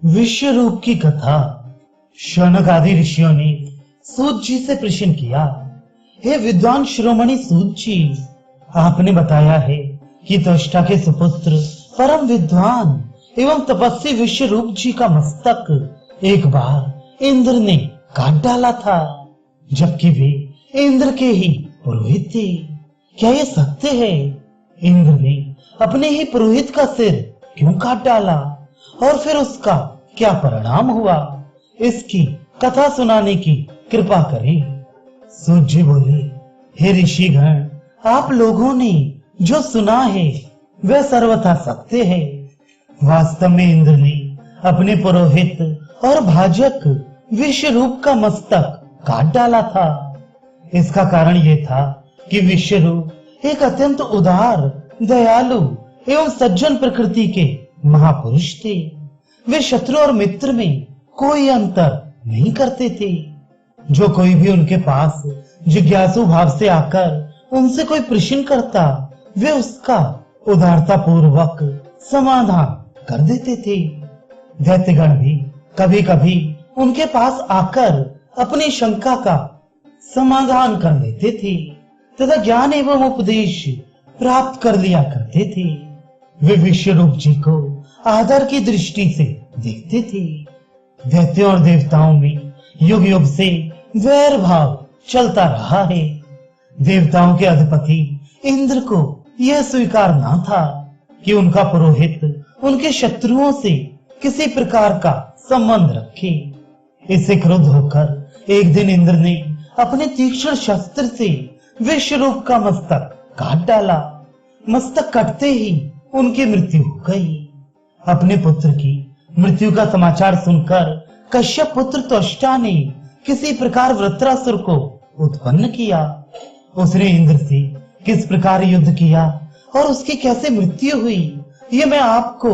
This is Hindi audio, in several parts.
विश्व रूप की कथा। शौनक आदि ऋषियों ने सूत जी से प्रश्न किया, हे विद्वान शिरोमणि सूत जी, आपने बताया है कि त्वष्टा के सुपुत्र परम विद्वान एवं तपस्वी विश्व रूप जी का मस्तक एक बार इंद्र ने काट डाला था, जबकि वे इंद्र के ही पुरोहित थे। क्या ये सत्य है? इंद्र ने अपने ही पुरोहित का सिर क्यों काट डाला और फिर उसका क्या परिणाम हुआ? इसकी कथा सुनाने की कृपा करें। सूत जी बोले, हे ऋषिगण, आप लोगों ने जो सुना है वह सर्वथा सत्य है। वास्तव में इंद्र ने अपने पुरोहित और भाजक विश्वरूप का मस्तक काट डाला था। इसका कारण यह था कि विश्वरूप एक अत्यंत उदार, दयालु एवं सज्जन प्रकृति के महापुरुष थे। वे शत्रु और मित्र में कोई अंतर नहीं करते थे। जो कोई भी उनके पास जिज्ञासु भाव से आकर उनसे कोई प्रश्न करता, वे उसका उदारता पूर्वक समाधान कर देते थे। दैत्यगण भी कभी कभी उनके पास आकर अपनी शंका का समाधान कर लेते थे तथा ज्ञान एवं उपदेश प्राप्त कर लिया करते थे। वे विश्वरूप जी को आदर की दृष्टि से देखते थे। दैत्यों और देवताओं में युग युग से वैर भाव चलता रहा है। देवताओं के अधिपति इंद्र को यह स्वीकार न था कि उनका पुरोहित उनके शत्रुओं से किसी प्रकार का संबंध रखे। इससे क्रुद्ध होकर एक दिन इंद्र ने अपने तीक्ष्ण शस्त्र से विश्वरूप का मस्तक काट डाला। मस्तक कटते ही उनकी मृत्यु हो गई। अपने पुत्र की मृत्यु का समाचार सुनकर कश्यप पुत्र त्वष्टा ने किसी प्रकार वृत्रासुर को उत्पन्न किया। उसने इंद्र से किस प्रकार युद्ध किया और उसकी कैसे मृत्यु हुई, ये मैं आपको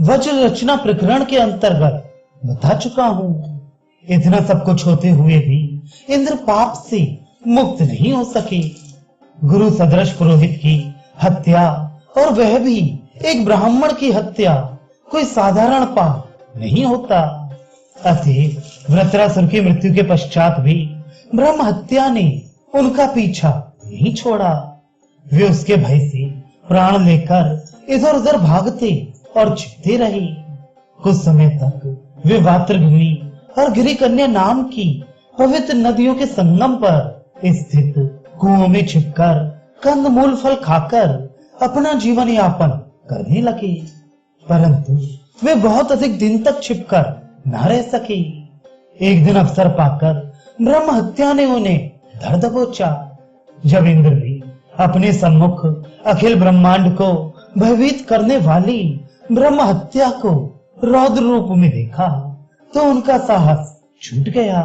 वज्र रचना प्रकरण के अंतर्गत बता चुका हूँ। इतना सब कुछ होते हुए भी इंद्र पाप से मुक्त नहीं हो सके। गुरु सदृश पुरोहित की हत्या, और वह भी एक ब्राह्मण की हत्या, कोई साधारण पाप नहीं होता। अतः वृत्रासुर की मृत्यु के पश्चात भी ब्रह्म हत्या ने उनका पीछा नहीं छोड़ा। वे उसके भय से प्राण लेकर इधर उधर भागते और छिपते रहे। कुछ समय तक वे वात्रग्नि और गिरिकन्या नाम की पवित्र नदियों के संगम पर स्थित कुओं में छिपकर कंदमूल फल खाकर अपना जीवन यापन करने लगे, परंतु वे बहुत अधिक दिन तक छिपकर न रह सके। एक दिन अवसर पाकर ब्रह्म हत्या ने उन्हें धर दबोचा। जब इंद्र भी अपने सम्मुख अखिल ब्रह्मांड को भयभीत करने वाली ब्रह्म हत्या को रौद्र रूप में देखा तो उनका साहस छूट गया।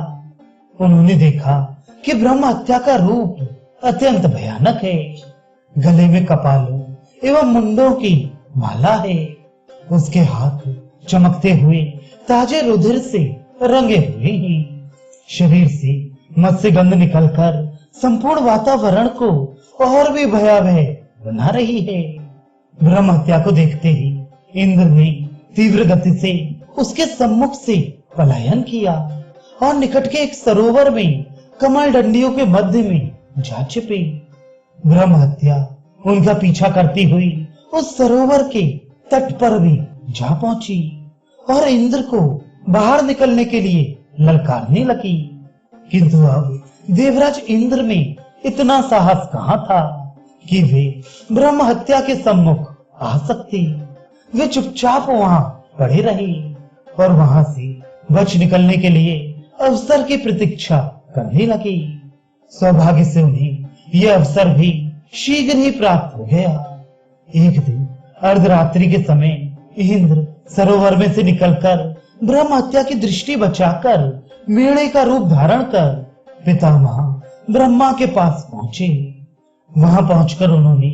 उन्होंने देखा कि ब्रह्म हत्या का रूप अत्यंत भयानक है। गले में कपालों एवं मुंडों की माला है। उसके हाथ चमकते हुए ताजे रुधिर से रंगे हुए हैं। शरीर से मत्स्य गंध निकलकर संपूर्ण वातावरण को और भी भयावह बना रही है। ब्रह्म हत्या को देखते ही इंद्र ने तीव्र गति से उसके सम्मुख से पलायन किया और निकट के एक सरोवर में कमल डंडियों के मध्य में जा छिपे। ब्रह्म हत्या उनका पीछा करती हुई उस सरोवर के तट पर भी जा पहुंची और इंद्र को बाहर निकलने के लिए ललकारने लगी। किंतु अब देवराज इंद्र में इतना साहस कहाँ था कि वे ब्रह्म हत्या के सम्मुख आ सकते। वे चुपचाप वहां पड़े रहे और वहां से बच निकलने के लिए अवसर की प्रतीक्षा करने लगे। सौभाग्य से उन्हें यह अवसर भी शीघ्र ही प्राप्त हो गया। एक दिन अर्धरात्रि के समय इंद्र सरोवर में से निकलकर ब्रह्म हत्या की दृष्टि बचाकर मेढ़े का रूप धारण कर पितामह ब्रह्मा के पास पहुंचे। वहां पहुंचकर उन्होंने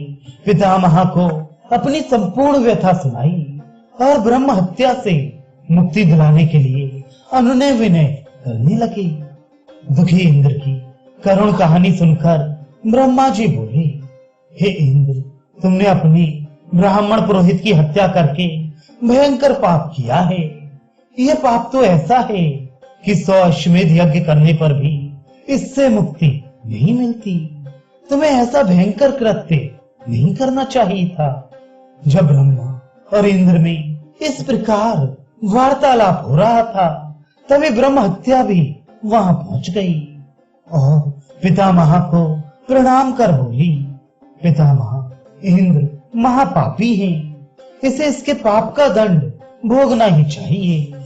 पितामह को अपनी संपूर्ण व्यथा सुनाई और ब्रह्म हत्या से मुक्ति दिलाने के लिए अनुनय विनय करने लगे। दुखी इंद्र की करुण कहानी सुनकर ब्रह्मा जी बोले, हे इंद्र, तुमने अपने ब्राह्मण पुरोहित की हत्या करके भयंकर पाप किया है। यह पाप तो ऐसा है कि 100 अश्वमेध यज्ञ करने पर भी इससे मुक्ति नहीं मिलती। तुम्हें ऐसा भयंकर कृत्य नहीं करना चाहिए था। जब ब्रह्मा और इंद्र में इस प्रकार वार्तालाप हो रहा था, तभी ब्रह्म हत्या भी वहां पहुंच गई और पितामह को प्रणाम कर बोली, पितामह, इंद्र महापापी है, इसे इसके पाप का दंड भोगना ही चाहिए।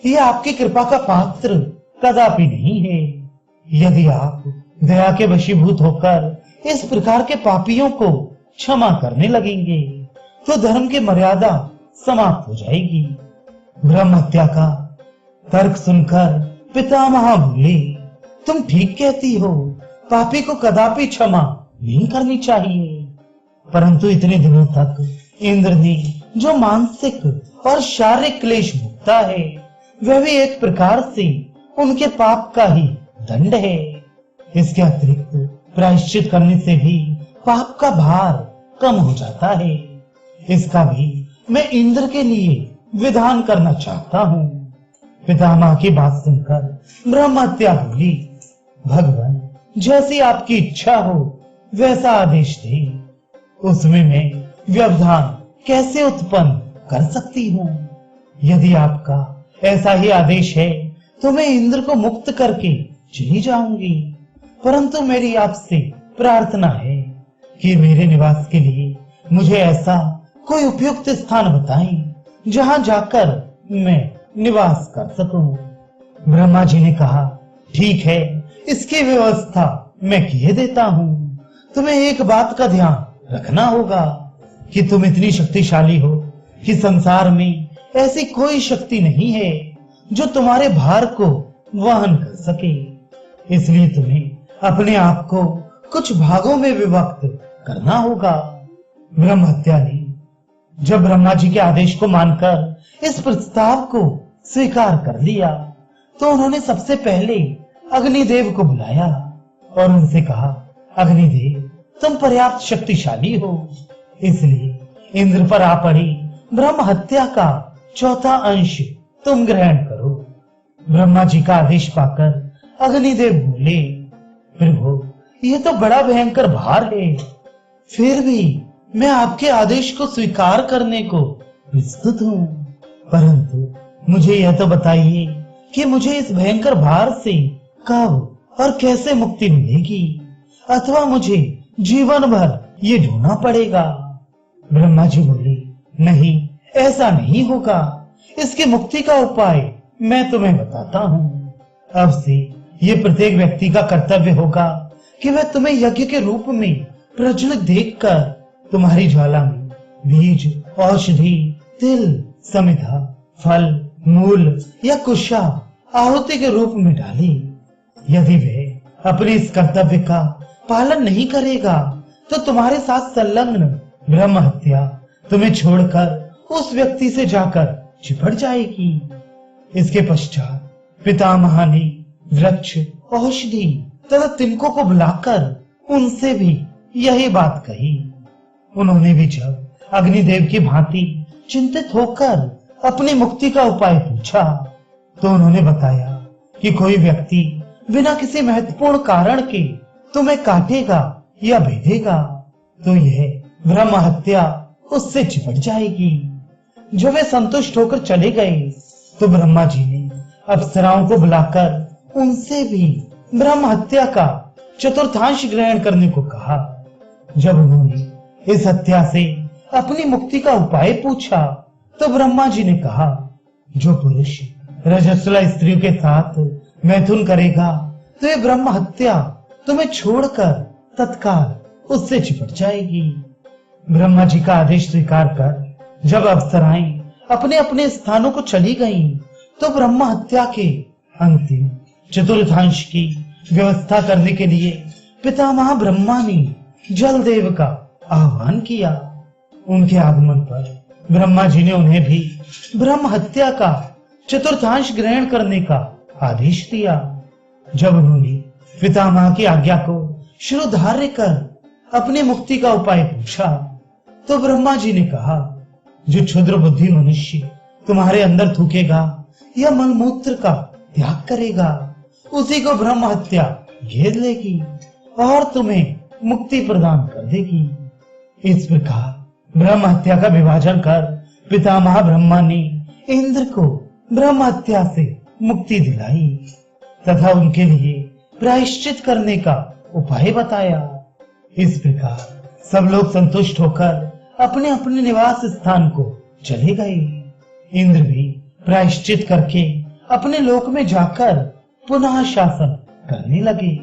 यह आपकी कृपा का पात्र कदापि नहीं है। यदि आप दया के वशीभूत होकर इस प्रकार के पापियों को क्षमा करने लगेंगे तो धर्म की मर्यादा समाप्त हो जाएगी। ब्रह्म हत्या का तर्क सुनकर पितामह बोले, तुम ठीक कहती हो, पापी को कदापि क्षमा नहीं करनी चाहिए। परंतु इतने दिनों तक इंद्र ने जो मानसिक और शारीरिक क्लेश भुगता है, वह भी एक प्रकार से उनके पाप का ही दंड है। इसके अतिरिक्त प्रायश्चित करने से भी पाप का भार कम हो जाता है। इसका भी मैं इंद्र के लिए विधान करना चाहता हूँ। पितामह की बात सुनकर ब्रह्म हत्या बोली, भगवान, जैसी आपकी इच्छा हो वैसा आदेश दे। उसमें मैं व्यवधान कैसे उत्पन्न कर सकती हूँ? यदि आपका ऐसा ही आदेश है तो मैं इंद्र को मुक्त करके चली जाऊंगी। परंतु मेरी आपसे प्रार्थना है कि मेरे निवास के लिए मुझे ऐसा कोई उपयुक्त स्थान बताएं जहां जाकर मैं निवास कर सकूं। ब्रह्मा जी ने कहा, ठीक है, इसकी व्यवस्था मैं किए देता हूँ। तुम्हें एक बात का ध्यान रखना होगा कि तुम इतनी शक्तिशाली हो कि संसार में ऐसी कोई शक्ति नहीं है जो तुम्हारे भार को वहन कर सके। इसलिए तुम्हें अपने आप को कुछ भागों में विभक्त करना होगा। ब्रह्म हत्या ने जब ब्रह्मा जी के आदेश को मानकर इस प्रस्ताव को स्वीकार कर लिया तो उन्होंने सबसे पहले अग्निदेव को बुलाया और उनसे कहा, अग्निदेव, तुम पर्याप्त शक्तिशाली हो, इसलिए इंद्र पर आ पड़ी ब्रह्म हत्या का चौथा अंश तुम ग्रहण करो। ब्रह्मा जी का आदेश पाकर अग्निदेव बोले, प्रभु, यह तो बड़ा भयंकर भार है, फिर भी मैं आपके आदेश को स्वीकार करने को प्रस्तुत हूँ। परंतु मुझे यह तो बताइए कि मुझे इस भयंकर भार से कब और कैसे मुक्ति मिलेगी, अथवा मुझे जीवन भर ये ढूंढना पड़ेगा? ब्रह्मा जी बोले, नहीं, ऐसा नहीं होगा। इसकी मुक्ति का उपाय मैं तुम्हें बताता हूँ। अब से ये प्रत्येक व्यक्ति का कर्तव्य होगा कि वह तुम्हें यज्ञ के रूप में प्रज्वलित देखकर तुम्हारी ज्वाला में बीज, औषधि, तिल, समिधा, फल, मूल या कुशा आहुति के रूप में डाले। यदि वह अपने इस कर्तव्य का पालन नहीं करेगा तो तुम्हारे साथ संलग्न ब्रह्म हत्या तुम्हें छोड़कर उस व्यक्ति से जाकर चिपट जाएगी। इसके पश्चात पितामह ने वृक्ष, औषधि तथा तिनकों को बुलाकर उनसे भी यही बात कही। उन्होंने भी जब अग्निदेव की भांति चिंतित होकर अपनी मुक्ति का उपाय पूछा तो उन्होंने बताया कि कोई व्यक्ति बिना किसी महत्वपूर्ण कारण के तुम्हें काटेगा या भेदेगा तो यह ब्रह्म हत्या उससे चिपट जाएगी। जब वे संतुष्ट होकर चले गए तो ब्रह्मा जी ने अप्सराओं को बुलाकर उनसे भी ब्रह्म हत्या का चतुर्थांश ग्रहण करने को कहा। जब उन्होंने इस हत्या से अपनी मुक्ति का उपाय पूछा तो ब्रह्मा जी ने कहा, जो पुरुष रजस्वला स्त्रियों के साथ मैथुन करेगा तो ये ब्रह्म हत्या तुम्हें छोड़कर तत्काल उससे चिपट जाएगी। ब्रह्मा जी का आदेश स्वीकार कर जब अप्सराएं अपने अपने स्थानों को चली गईं, तो ब्रह्म हत्या के अंतिम चतुर्थांश की व्यवस्था करने के लिए पितामह ब्रह्मा ने जलदेव का आह्वान किया। उनके आगमन पर ब्रह्मा जी ने उन्हें भी ब्रह्म हत्या का चतुर्थांश ग्रहण करने का आदेश दिया। जब उन्होंने पितामह की आज्ञा को शिरोधार्य कर अपनी मुक्ति का उपाय पूछा तो ब्रह्मा जी ने कहा, जो क्षुद्र बुद्धि मनुष्य तुम्हारे अंदर थूकेगा या मलमूत्र का त्याग करेगा उसी को ब्रह्म हत्या घेर लेगी और तुम्हें मुक्ति प्रदान कर देगी। इस प्रकार ब्रह्म हत्या का विभाजन कर पितामह ब्रह्मा ने इंद्र को ब्रह्म हत्या से मुक्ति दिलाई तथा उनके लिए प्रायश्चित करने का उपाय बताया। इस प्रकार सब लोग संतुष्ट होकर अपने अपने निवास स्थान को चले गए। इंद्र भी प्रायश्चित करके अपने लोक में जाकर पुनः शासन करने लगे।